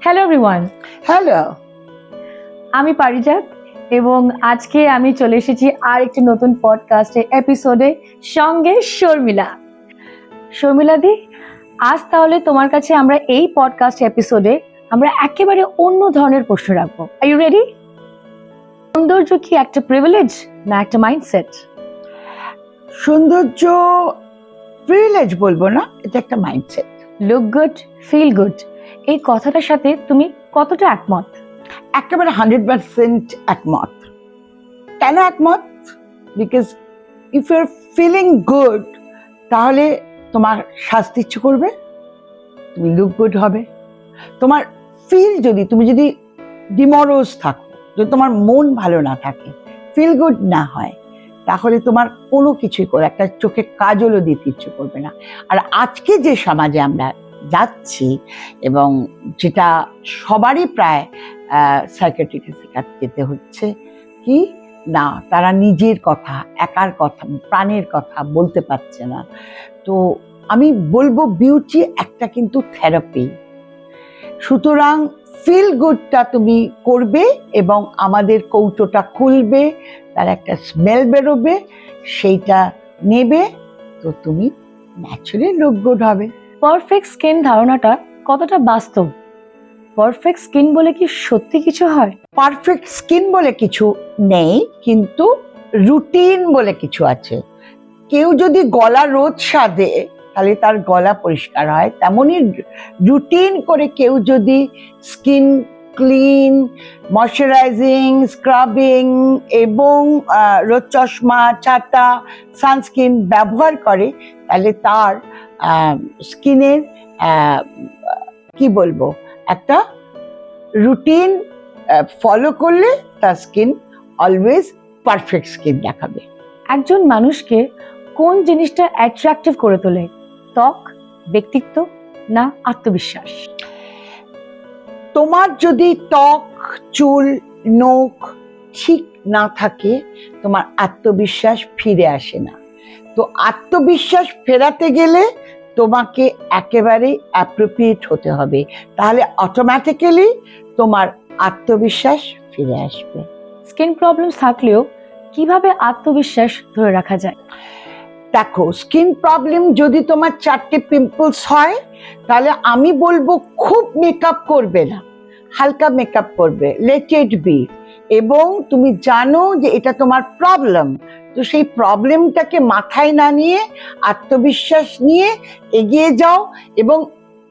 Hello everyone, hello. আমি পারিজাত এবং আজকে আমি চলে এসেছি আর একটি নতুন পডকাস্টের এপিসোডে সঙ্গে শর্মিলা। শর্মিলা দি, আজ তাহলে তোমার কাছে আমরা এই পডকাস্ট এপিসোডে আমরা একেবারে অন্য ধরনের প্রশ্ন রাখবো। Are you ready? সৌন্দর্য কি একটা প্রিভিলেজ না একটা মাইন্ডসেট? সৌন্দর্য প্রিভিলেজ বলবো না, এটা একটা mindset. Look good, feel good, এই কথাটার সাথে তুমি কতটা একমত? একেবারে 100% একমত। কেন একমত? Because if you are feeling good, তাহলে তোমার স্বাস্থ্য ইচ্ছে করবে, তুমি লুক গুড হবে। তোমার তুমি যদি ডিমরোজ থাকো, যদি তোমার মন ভালো না থাকে, ফিল গুড না হয়, তাহলে তোমার কোনো কিছুই করে একটা চোখে কাজলও দিতে ইচ্ছে করবে না। আর আজকে যে সমাজে আমরা যাচ্ছি এবং যেটা সবারই প্রায় সাইকিয়াট্রিস্টের কাছে যেতে হচ্ছে, কি না তারা নিজের কথা, একার কথা, প্রাণের কথা বলতে পারছে না। তো আমি বলবো বিউটি একটা কিন্তু থেরাপি। সুতরাং ফিল গুডটা তুমি করবে এবং আমাদের কৌটোটা খুলবে, তার একটা স্মেল বেরোবে, সেইটা নেবে, তো তুমি ন্যাচারালি লুক গুড হবে। পারফেক্ট স্কিন ধারণাটা কতটা বাস্তব? পারফেক্ট স্কিন বলে কি সত্যি কিছু হয়? পারফেক্ট স্কিন বলে কিছু নেই, কিন্তু রুটিন বলে কিছু আছে। কেউ যদি গলা রোজ সাধে তাহলে তার গলা পরিষ্কার হয়, তেমনই রুটিন করে কেউ যদি স্কিন ক্লিন, ময়শ্চারাইজিং, স্ক্রাবিং এবং রোদ চশমা, ছাতা, সানস্ক্রিন ব্যবহার করে, তাহলে তার স্কিনের কি বলবো, একটা রুটিন ফলো করলে তার স্কিন অলওয়েজ পারফেক্ট স্কিন দেখাবে। একজন মানুষকে কোন জিনিসটা অ্যাট্রাকটিভ করে তোলে? ত্বক, ব্যক্তিত্ব না আত্মবিশ্বাস? তোমার যদি ত্বক, চুল, নখ ঠিক না থাকে, তোমার আত্মবিশ্বাস ফিরে আসে না। তো আত্মবিশ্বাস ফেরাতে গেলে তোমাকে একেবারে অ্যাপ্রোপ্রিয়েট হতে হবে, তাহলে অটোমেটিক্যালি তোমার আত্মবিশ্বাস ফিরে আসবে। স্কিন প্রবলেম থাকলেও কিভাবে আত্মবিশ্বাস ধরে রাখা যায়? দেখো, স্কিন প্রবলেম যদি তোমার 4টে পিম্পলস হয়, তাহলে আমি বলবো খুব মেকআপ করবে না, হালকা মেকআপ করবে, লেট ইট বি। এবং তুমি জানো যে এটা তোমার প্রবলেম, তো সেই প্রবলেমটাকে মাথায় না নিয়ে আত্মবিশ্বাস নিয়ে এগিয়ে যাও এবং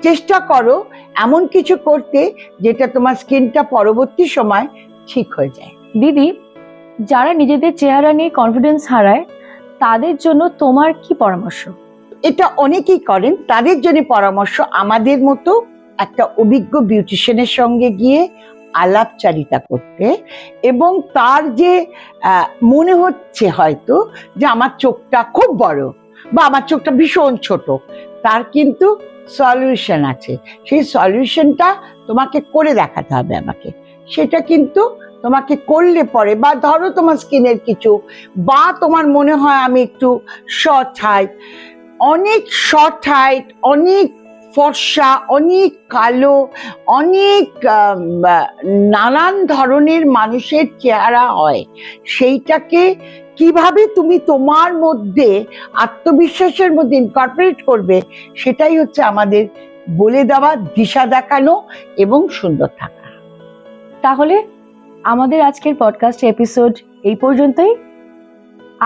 চেষ্টা করো এমন কিছু করতে যেটা তোমার স্কিনটা পরবর্তী সময় ঠিক হয়ে যায়। দিদি, যারা নিজেদের চেহারা নিয়ে কনফিডেন্স হারায় তাদের জন্য তোমার কি পরামর্শ? এটা অনেকেই করেন, তাদের জন্য পরামর্শ আমাদের মতো একটা অভিজ্ঞ বিউটিশিয়ানের সঙ্গে গিয়ে আলাপচারিতা করতে, এবং তার যে মনে হচ্ছে হয়তো যে আমার চোখটা খুব বড় বা আমার চোখটা ভীষণ ছোট, তার কিন্তু সলিউশন আছে। সেই সলিউশনটা তোমাকে করে দেখাতে হবে আমাকে। সেটা কিন্তু তোমাকে করলে পরে, বা ধরো তোমার স্কিনের কিছু, বা তোমার মনে হয় আমি একটু শর্ট হাইট, অনেক শর্ট হাইট, অনেক ফর্সা, অনেক কালো, অনেক নানান ধরনের মানুষের চেহারা হয়। সেইটাকে কিভাবে তুমি তোমার মধ্যে আত্মবিশ্বাসের মধ্যে ইনকর্পোরেট করবে, সেটাই হচ্ছে আমাদের বলে দেওয়া, দিশা দেখানো এবং সুন্দর থাকা। তাহলে আমাদের আজকের পডকাস্ট এপিসোড এই পর্যন্তই।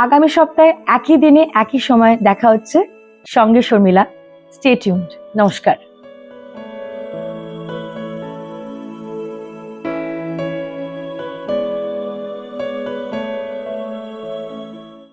আগামী সপ্তাহে একই দিনে একই সময় দেখা হচ্ছে সঙ্গে শর্মিলা। Stay tuned. নমস্কার।